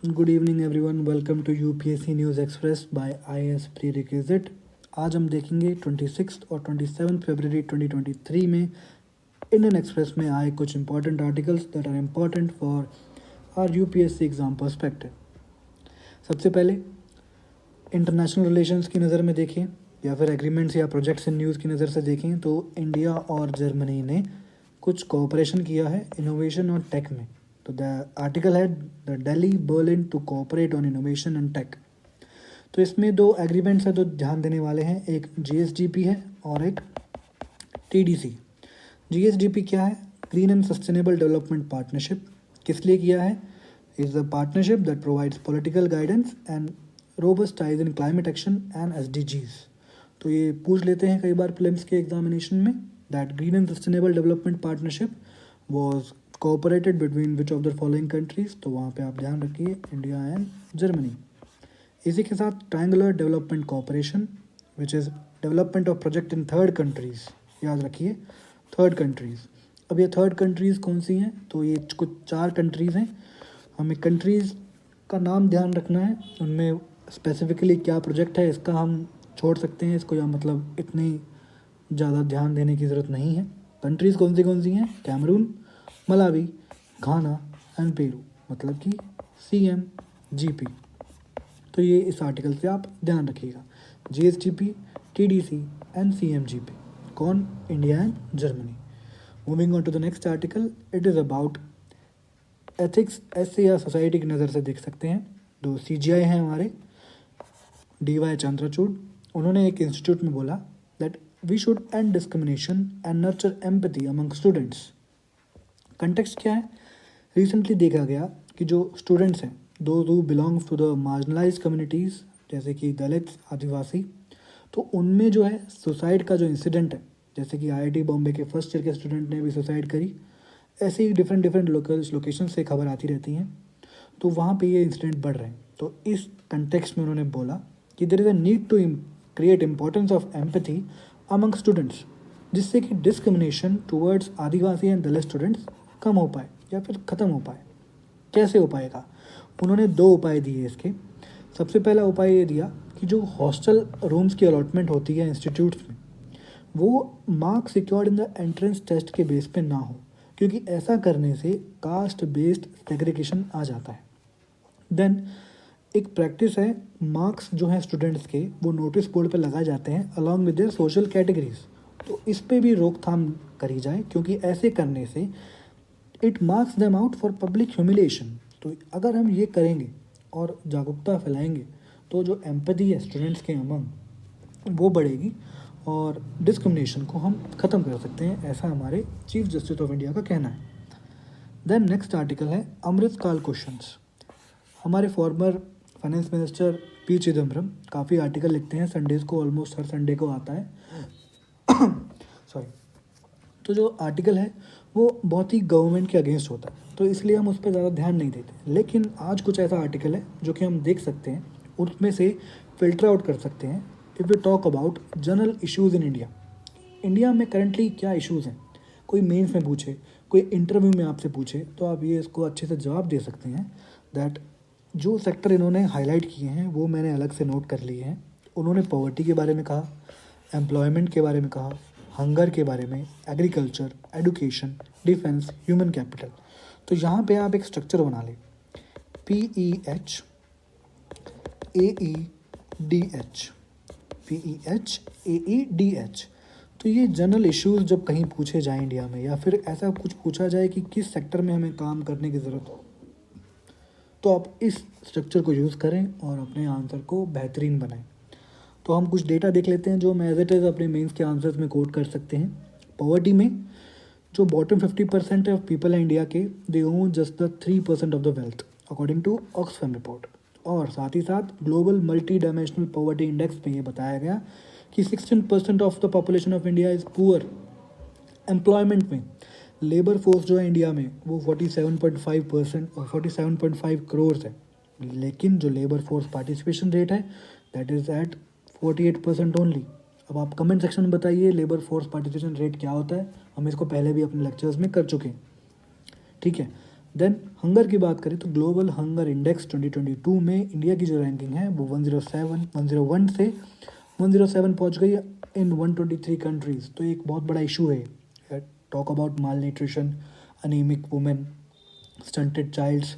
Good evening everyone, welcome to UPSC news express by IAS prerequisite. आज हम देखेंगे 26 और 27 फरवरी 2023 में इंडियन एक्सप्रेस में आए कुछ important articles that are important for our UPSC exam perspective. सबसे पहले इंटरनेशनल रिलेशंस की नज़र में देखें या फिर एग्रीमेंट्स या प्रोजेक्ट्स इन न्यूज़ की नज़र से देखें तो इंडिया और जर्मनी ने कुछ कोऑपरेशन किया है इनोवेशन और टेक में। तो द आर्टिकल है the Delhi Berlin to cooperate on innovation and tech. तो इसमें दो एग्रीमेंट्स हैं जो ध्यान देने वाले हैं, एक जीएसडीपी है और एक टीडीसी। जीएसडीपी क्या है? Green and sustainable development partnership. किस लिए किया है? Is a partnership that provides political guidance and robust ties in climate action and SDGs. तो ये पूछ लेते हैं कई बार प्रीलिम्स के एग्जामिनेशन में, that green and sustainable development partnership was cooperated between which of the following countries. तो वहाँ पे आप ध्यान रखिए इंडिया एंड जर्मनी। इसी के साथ triangular development cooperation which is development of project in third countries. याद रखिए थर्ड कंट्रीज। अब ये थर्ड कंट्रीज़ कौन सी हैं? तो ये कुछ 4 कंट्रीज़ हैं। हमें कंट्रीज़ का नाम ध्यान रखना है, उनमें स्पेसिफिकली क्या प्रोजेक्ट है इसका हम छोड़ सकते हैं, इसको या मतलब इतनी ज़्यादा ध्यान देने की ज़रूरत नहीं है। कंट्रीज़ कौन सी हैं? Cameroon, Malawi, Ghana and Peru, मतलब कि CMGP। तो ये इस आर्टिकल से आप ध्यान रखिएगा, GSDP, TDC एंड CMGP। कौन? India and Germany. Moving on to the next article, it is about ethics. ऐसे या सोसाइटी की नज़र से देख सकते हैं। दो CGI हैं हमारे, DY चंद्रचूड़। उन्होंने एक इंस्टीट्यूट में बोला that we should end discrimination and nurture empathy among students. Context क्या है? रिसेंटली देखा गया कि जो स्टूडेंट्स हैं, those who belongs to the marginalized communities जैसे कि दलित, आदिवासी, तो उनमें जो है सुसाइड का जो इंसिडेंट है, जैसे कि IIT बॉम्बे के फर्स्ट ईयर के स्टूडेंट ने भी सुसाइड करी, ऐसे ही डिफरेंट लोकेशन से खबर आती रहती हैं। तो वहाँ पे ये इंसिडेंट बढ़ रहे हैं। तो इस कंटेक्स्ट में उन्होंने बोला कि there is a need to create importance of empathy among students, जिससे कि discrimination towards Adivasi and Dalit students कम हो पाए या फिर ख़त्म हो पाए। कैसे हो पाएगा? उन्होंने 2 उपाय दिए इसके। सबसे पहला उपाय ये दिया कि जो हॉस्टल रूम्स की अलॉटमेंट होती है इंस्टीट्यूट्स में, वो marks secured in the entrance test के बेस पे ना हो, क्योंकि ऐसा करने से कास्ट बेस्ड सेग्रीगेशन आ जाता है। देन एक प्रैक्टिस है, मार्क्स जो हैं स्टूडेंट्स के वो नोटिस बोर्ड पे लगाए जाते हैं along with their social categories. तो इस पे भी रोकथाम करी जाए, क्योंकि ऐसे करने से it marks them out for public humiliation. तो अगर हम ये करेंगे और जागरूकता फैलाएंगे तो जो एम्पैथी है स्टूडेंट्स के अमंग वो बढ़ेगी और डिस्क्रिमिनेशन को हम ख़त्म कर सकते हैं, ऐसा हमारे चीफ जस्टिस ऑफ इंडिया का कहना है। देन नेक्स्ट आर्टिकल है अमृतकाल क्वेश्चंस। हमारे former finance minister P Chidambaram काफ़ी आर्टिकल लिखते हैं, संडेज़ को ऑलमोस्ट हर संडे को आता है सॉरी। तो जो आर्टिकल है वो बहुत ही गवर्नमेंट के अगेंस्ट होता है, तो इसलिए हम उस पर ज़्यादा ध्यान नहीं देते। लेकिन आज कुछ ऐसा आर्टिकल है जो कि हम देख सकते हैं, उसमें से फिल्टर आउट कर सकते हैं। If we talk about general issues in India, India में करंटली क्या इश्यूज़ हैं, कोई मेंस में पूछे, कोई इंटरव्यू में आपसे पूछे, तो आप ये इसको अच्छे से जवाब दे सकते हैं। दैट जो सेक्टर इन्होंने हाईलाइट किए हैं वो मैंने अलग से नोट कर लिए हैं। उन्होंने पॉवर्टी के बारे में कहा, एम्प्लॉयमेंट के बारे में कहा, हंगर के बारे में, agriculture, education, defence, human capital. तो यहाँ पे आप एक स्ट्रक्चर बना लें, PEH AEDH, PEH AEDH। तो ये जनरल इश्यूज़ जब कहीं पूछे जाएं इंडिया में, या फिर ऐसा कुछ पूछा जाए कि किस सेक्टर में हमें काम करने की ज़रूरत हो, तो आप इस स्ट्रक्चर को यूज़ करें और अपने आंसर को बेहतरीन बनाएं। तो हम कुछ डेटा देख लेते हैं जो हम एज इट इज़ अपने मेंस के आंसर्स में कोट कर सकते हैं। पॉवर्टी में जो बॉटम 50% ऑफ पीपल है इंडिया के, they own just the 3% of the wealth according to Oxfam report. और साथ ही साथ global multi dimensional poverty index में ये बताया गया कि 16% of the population of India is poor. Employment में लेबर फोर्स जो है इंडिया में वो 47.5% और 47.5 करोड़ है, लेकिन जो लेबर फोर्स पार्टिसिपेशन रेट है दैट इज़ एट 48% ओनली। अब आप कमेंट सेक्शन में बताइए लेबर फोर्स पार्टिसिपेशन रेट क्या होता है, हम इसको पहले भी अपने लेक्चर्स में कर चुके हैं, ठीक है। देन हंगर की बात करें तो ग्लोबल हंगर इंडेक्स 2022 में इंडिया की जो रैंकिंग है वो 101 से 107 पहुंच गई इन 123 कंट्रीज़। तो एक बहुत बड़ा इशू है। Talk about malnutrition, anemic women, stunted childs,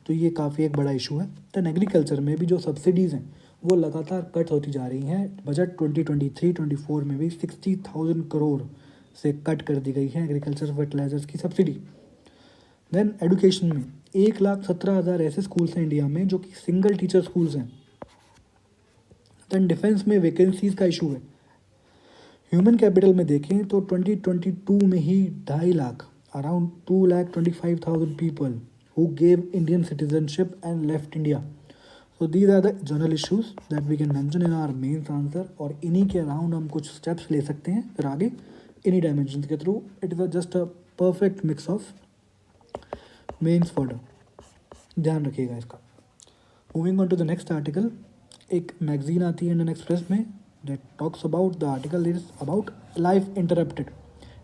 तो ये काफ़ी एक बड़ा इशू है। दैन एग्रीकल्चर में भी जो सब्सिडीज़ हैं वो लगातार कट होती जा रही हैं। बजट 2023-24 में भी 60,000 करोड़ से कट कर दी गई है एग्रीकल्चर फर्टिलाइजर्स की सब्सिडी। देन एजुकेशन में 1,17,000 ऐसे स्कूल्स हैं इंडिया में जो कि सिंगल टीचर स्कूल्स हैं। देन डिफेंस में वैकेंसीज का इशू है। ह्यूमन कैपिटल में देखें तो 2022 में ही 2.5 lakh, around 2,25,000 people who gave Indian citizenship and left India. So these are the general issues that we can mention in our main answer, और इन्हीं के अराउंड हम कुछ स्टेप्स ले सकते हैं फिर आगे इन्हीं डायमेंशन के through. It is just a perfect mix of mains fodder, ध्यान रखिएगा इसका। Moving on to the next article, एक मैगजीन आती है इंडियन एक्सप्रेस में that talks about, the article is about life interrupted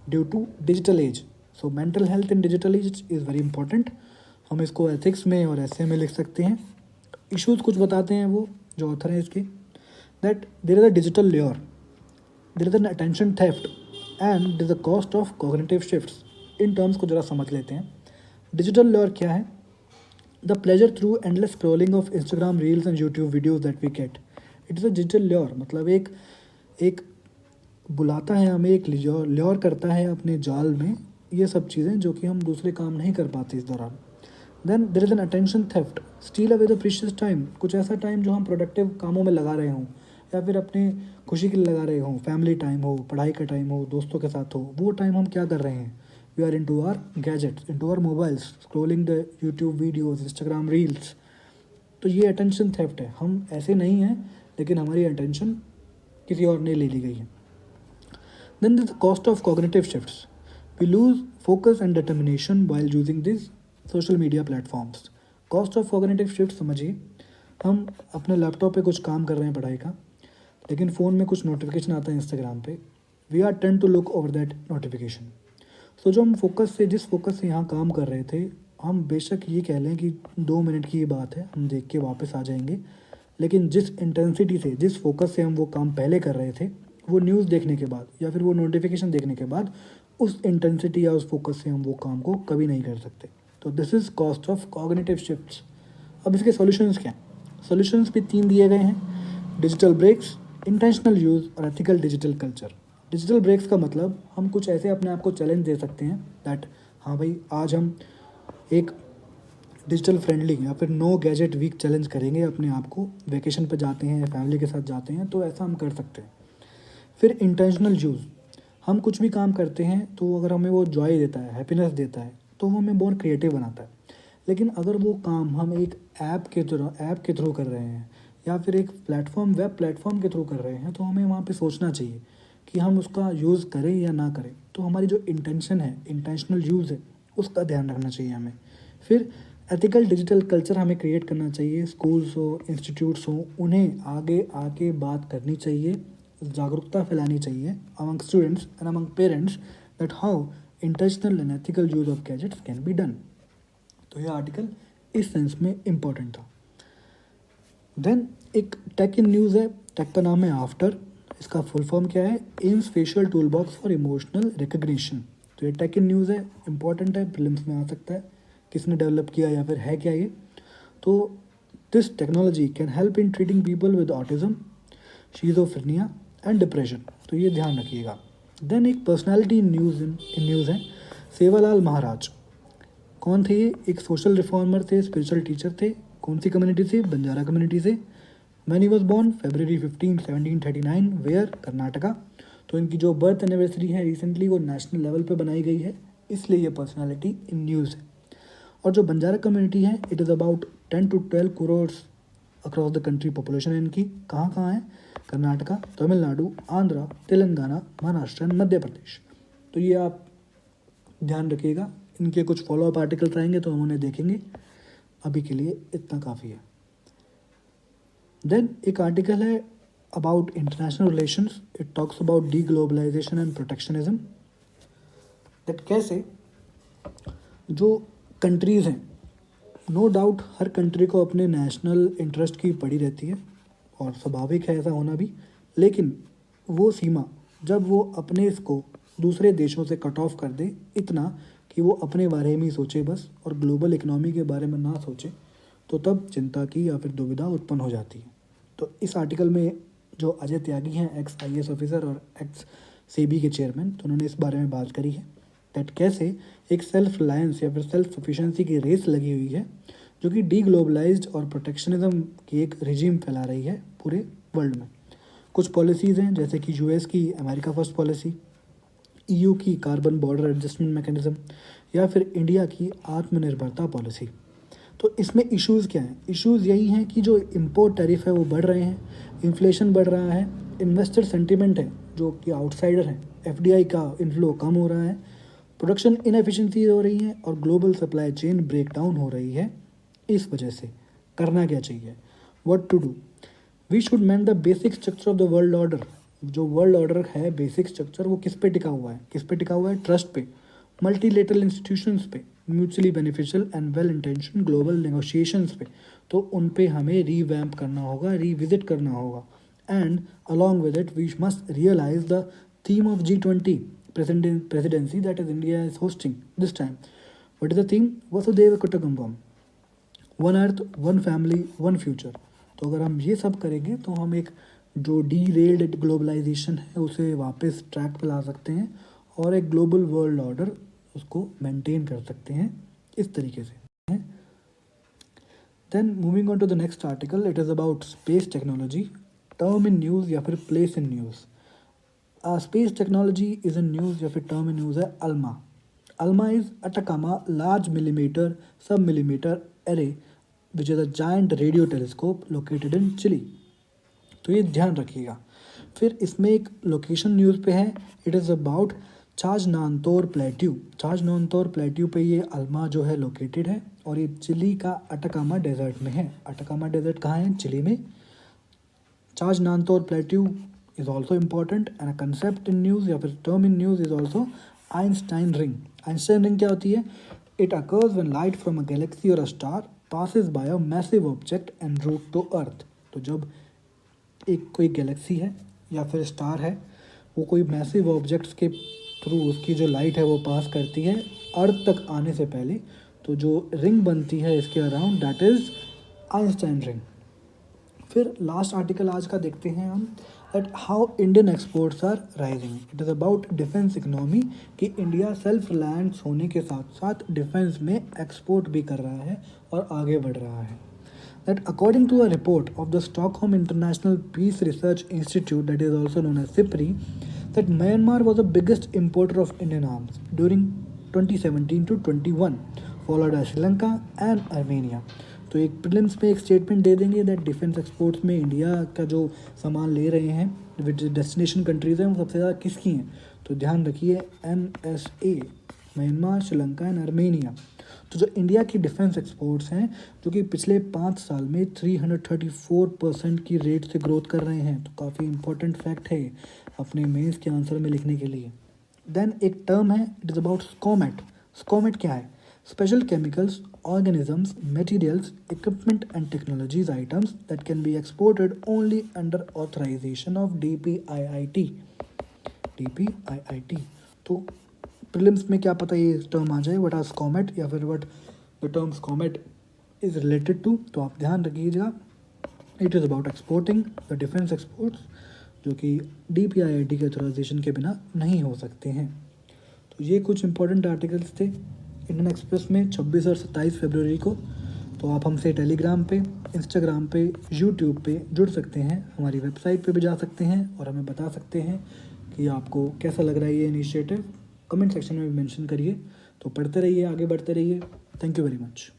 due to digital age. So mental health in digital age is very important. हम इसको ethics में और ऐसे में लिख सकते हैं। इश्यूज़ कुछ बताते हैं वो जो ऑथर है इसके, that there is a digital layer, there is an attention theft and there is a cost of cognitive shifts. In terms को ज़रा समझ लेते हैं। डिजिटल लेयर क्या है? The pleasure through endless scrolling of Instagram reels and YouTube videos that we get, it is a digital layer. मतलब एक बुलाता है हमें, एक लेयर करता है अपने जाल में ये सब चीज़ें जो कि हम दूसरे काम नहीं कर पाते इस दौरान। Then there is an attention theft, steal away the precious time. कुछ ऐसा टाइम जो हम प्रोडक्टिव कामों में लगा रहे हों या फिर अपने खुशी के लिए लगा रहे हों, फैमिली टाइम हो, पढ़ाई का टाइम हो, दोस्तों के साथ हो, वो टाइम हम क्या कर रहे हैं? We are into our gadgets, into our mobiles, scrolling the YouTube videos, Instagram reels. तो ये अटेंशन थेफ्ट है। हम ऐसे नहीं हैं लेकिन हमारी अटेंशन किसी और ने ले ली गई है। Then the cost of cognitive shifts, we lose focus and determination while using this social media platforms. Cost of cognitive shift समझिए, हम अपने लैपटॉप पे कुछ काम कर रहे हैं पढ़ाई का, लेकिन फ़ोन में कुछ नोटिफिकेशन आता है इंस्टाग्राम पे, we are tend to look over that notification. So जो हम जिस फोकस से यहाँ काम कर रहे थे, हम बेशक ये कह लें कि 2 मिनट की ये बात है, हम देख के वापस आ जाएंगे, लेकिन जिस इंटेंसिटी से, जिस फोकस से हम वो काम पहले कर रहे थे, वो न्यूज़ देखने के बाद या फिर वो नोटिफिकेशन देखने के बाद उस इंटेंसिटी या उस फोकस से हम वो काम को कभी नहीं कर सकते। तो this is cost of cognitive shifts. अब इसके सॉल्यूशंस क्या हैं? सॉल्यूशंस भी 3 दिए गए हैं, डिजिटल ब्रेक्स, इंटेंशनल यूज़ और ethical digital culture. Digital breaks का मतलब हम कुछ ऐसे अपने आप को चैलेंज दे सकते हैं दैट हाँ भाई, आज हम एक डिजिटल फ्रेंडली या फिर नो गैजेट वीक चैलेंज करेंगे अपने आप को। वेकेशन पे जाते हैं या फैमिली के साथ जाते हैं तो ऐसा हम कर सकते हैं। फिर इंटेंशनल यूज़, हम कुछ भी काम करते हैं तो अगर हमें वो जॉय देता है, हैप्पीनेस देता है, तो वो हमें बहुत क्रिएटिव बनाता है। लेकिन अगर वो काम हम एक ऐप के थ्रू कर रहे हैं या फिर एक वेब प्लेटफॉर्म के थ्रू कर रहे हैं, तो हमें वहाँ पे सोचना चाहिए कि हम उसका यूज़ करें या ना करें। तो हमारी जो इंटेंशन है, इंटेंशनल यूज़ है, उसका ध्यान रखना चाहिए हमें। फिर एथिकल डिजिटल कल्चर हमें क्रिएट करना चाहिए। स्कूल्स हो, इंस्टीट्यूट्स हो, उन्हें आगे आके बात करनी चाहिए, जागरूकता फैलानी चाहिए among students and among parents that how intentional and ethical use of gadgets can be done. तो ये आर्टिकल इस सेंस में इम्पोर्टेंट था। देन एक टेक इन न्यूज़ है, टेक का नाम है आफ्टर। इसका फुल फॉर्म क्या है? AIIMS facial tool box for emotional recognition. तो ये टेक इन न्यूज़ है, इंपॉर्टेंट है, प्रीलिम्स में आ सकता है, किसने डेवलप किया या फिर है क्या ये। तो this technology can help in treating people with autism, schizophrenia and depression. तो ये ध्यान रखिएगा। देन एक पर्सनैलिटी न्यूज़ है, सेवालाल महाराज। कौन थे ये? एक सोशल रिफॉर्मर थे, स्पिरिचुअल टीचर थे। कौन सी कम्युनिटी से? बंजारा कम्युनिटी से। Man he was born February 15, 1739, where? Karnataka. तो इनकी जो बर्थ एनिवर्सरी है रिसेंटली वो नेशनल लेवल पे बनाई गई है, इसलिए ये पर्सनालिटी इन न्यूज़ है। और जो बंजारा कम्युनिटी है, it is about 10 to 12 crore across the country population है इनकी। कहाँ कहाँ है? कर्नाटका, तमिलनाडु, आंध्रा, तेलंगाना, महाराष्ट्र एंड मध्य प्रदेश। तो ये आप ध्यान रखिएगा। इनके कुछ फॉलोअप आर्टिकल्स आएंगे तो हम उन्हें देखेंगे, अभी के लिए इतना काफ़ी है। देन एक आर्टिकल है about international relations. It talks about the globalisation and protectionism, that कैसे जो कंट्रीज़ हैं, नो डाउट हर कंट्री को अपने नेशनल इंटरेस्ट की पड़ी रहती है और स्वाभाविक है ऐसा होना भी, लेकिन वो सीमा जब वो अपने इसको दूसरे देशों से कट ऑफ कर दे इतना कि वो अपने बारे में ही सोचे बस और ग्लोबल इकोनॉमी के बारे में ना सोचे, तो तब चिंता की या फिर दुविधा उत्पन्न हो जाती है। तो इस आर्टिकल में जो अजय त्यागी हैं, एक्स IAS ऑफिसर और एक्स सेबी के चेयरमैन, तो उन्होंने इस बारे में बात करी है दैट कैसे एक सेल्फ रिलायंस या फिर सेल्फ सफिशेंसी की रेस लगी हुई है जो कि डी ग्लोबलाइज्ड और प्रोटेक्शनिज्म की एक रिजीम फैला रही है पूरे वर्ल्ड में। कुछ पॉलिसीज़ हैं जैसे कि US की अमेरिका फर्स्ट पॉलिसी, EU की कार्बन बॉर्डर एडजस्टमेंट मैकेनिज्म या फिर इंडिया की आत्मनिर्भरता पॉलिसी। तो इसमें इश्यूज़ क्या हैं? इश्यूज़ यही हैं कि जो इम्पोर्ट टैरिफ है वो बढ़ रहे हैं, इन्फ्लेशन बढ़ रहा है, इन्वेस्टर सेंटिमेंट है जो कि आउटसाइडर हैं, FDI का इनफ्लो कम हो रहा है, प्रोडक्शन इनएफिशिएंसी हो रही है और ग्लोबल सप्लाई चेन ब्रेकडाउन हो रही है। इस वजह से करना क्या चाहिए? What to do? We should mend the basic structure of the world order. जो वर्ल्ड ऑर्डर है बेसिक स्ट्रक्चर वो किस पे टिका हुआ है? किस पे टिका हुआ है? ट्रस्ट पे, मल्टीलेटरल इंस्टीट्यूशंस पे, mutually beneficial and well intention global negotiations पे। तो उन पे हमें रीवैम्प करना होगा, रिविजिट करना होगा। And along with it we must realise the theme of G20 presidency that is India is hosting this time. What is the theme? Vasudhaiva Kutumbakam, one earth, one family, one future. तो अगर हम ये सब करेंगे तो हम एक जो डीरेल्ड ग्लोबलाइजेशन है उसे वापस ट्रैक पे ला सकते हैं और एक ग्लोबल वर्ल्ड ऑर्डर उसको मेंटेन कर सकते हैं इस तरीके से। Then moving on to the next article, it is about space technology, term in news या फिर place in news. Space technology is in news या फिर टर्म इन न्यूज़ है ALMA. ALMA is Atacama large millimetre submillimetre array which is a giant radio telescope located in Chile. तो ये ध्यान रखिएगा। फिर इसमें एक लोकेशन न्यूज़ पे है, it is about Chajnantor plateau. Chajnantor plateau पे ये अल्मा जो है लोकेटेड है और ये चिली का अटाकामा डेजर्ट में है। अटाकामा डेजर्ट कहाँ है? चिली में। चाजनांतोर plateau is also important and a concept in news या फिर term in news is also Einstein ring. Einstein ring क्या होती है? It occurs when light from a galaxy or a star passes by a massive object en route to Earth. तो जब एक कोई Galaxy है या फिर स्टार है वो कोई मैसिव ऑब्जेक्ट्स के थ्रू उसकी जो लाइट है वो पास करती है अर्थ तक आने से पहले, तो जो रिंग बनती है इसके around that is Einstein ring. फिर लास्ट आर्टिकल आज का देखते हैं हम that how Indian exports are rising. It is about defence economy कि इंडिया सेल्फ रिलायंस होने के साथ साथ डिफेंस में एक्सपोर्ट भी कर रहा है और आगे बढ़ रहा है। That according to a report of the Stockholm International Peace Research Institute that is also known as SIPRI that Myanmar was the biggest importer of Indian arms during 2017 to 21 followed by Sri Lanka and Armenia. तो एक prelims में एक statement दे देंगे that defence exports में India का जो सामान ले रहे हैं विच डेस्टिनेशन कंट्रीज़ हैं वो सबसे ज़्यादा किसकी हैं? तो ध्यान रखिए MSA, Myanmar, Sri Lanka and Armenia. तो जो इंडिया की डिफेंस एक्सपोर्ट्स हैं जो कि पिछले 5 साल में 334% की रेट से ग्रोथ कर रहे हैं, तो काफ़ी इंपॉर्टेंट फैक्ट है अपने मेंस के आंसर में लिखने के लिए। देन एक टर्म है, इट इज़ अबाउट स्कॉमेट। स्कॉमेट क्या है? Special chemicals, organisms, materials, equipment and technologies items that can be exported only under authorization of DPIIT. DPIIT. तो प्रीलिम्स में क्या पता ये टर्म आ जाए व्हाट आर स्कॉमेट या फिर what the term SCOMET is related to, तो आप ध्यान रखिएगा। It is about exporting the defence exports जो कि DPIIT के ऑथराइजेशन के बिना नहीं हो सकते हैं। तो ये कुछ इंपॉर्टेंट आर्टिकल्स थे इंडियन एक्सप्रेस में 26 और 27 फरवरी को। तो आप हमसे टेलीग्राम पे, इंस्टाग्राम पे, यूट्यूब पे जुड़ सकते हैं, हमारी वेबसाइट पे भी जा सकते हैं और हमें बता सकते हैं कि आपको कैसा लग रहा है ये इनिशिएटिव। कमेंट सेक्शन में भी मेंशन करिए। तो पढ़ते रहिए, आगे बढ़ते रहिए। Thank you very much.